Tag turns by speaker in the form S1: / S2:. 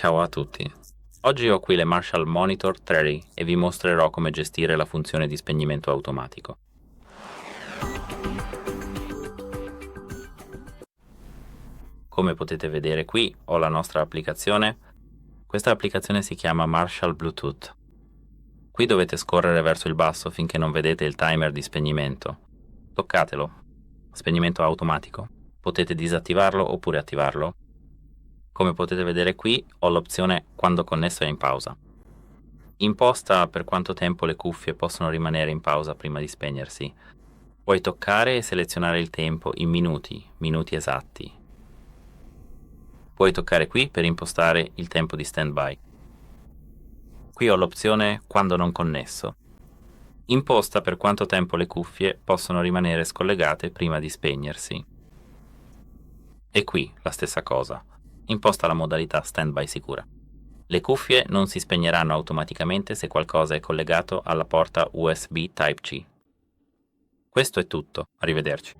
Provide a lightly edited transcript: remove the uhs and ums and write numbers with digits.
S1: Ciao a tutti. Oggi ho qui le Marshall Monitor 3 e vi mostrerò come gestire la funzione di spegnimento automatico. Come potete vedere qui ho la nostra applicazione. Questa applicazione si chiama Marshall Bluetooth. Qui dovete scorrere verso il basso finché non vedete il timer di spegnimento. Toccatelo. Spegnimento automatico. Potete disattivarlo oppure attivarlo. Come potete vedere qui ho l'opzione quando connesso è in pausa. Imposta per quanto tempo le cuffie possono rimanere in pausa prima di spegnersi. Puoi toccare e selezionare il tempo in minuti esatti. Puoi toccare qui per impostare il tempo di standby. Qui ho l'opzione quando non connesso. Imposta per quanto tempo le cuffie possono rimanere scollegate prima di spegnersi. E qui la stessa cosa. Imposta la modalità standby sicura. Le cuffie non si spegneranno automaticamente se qualcosa è collegato alla porta USB Type-C. Questo è tutto, arrivederci.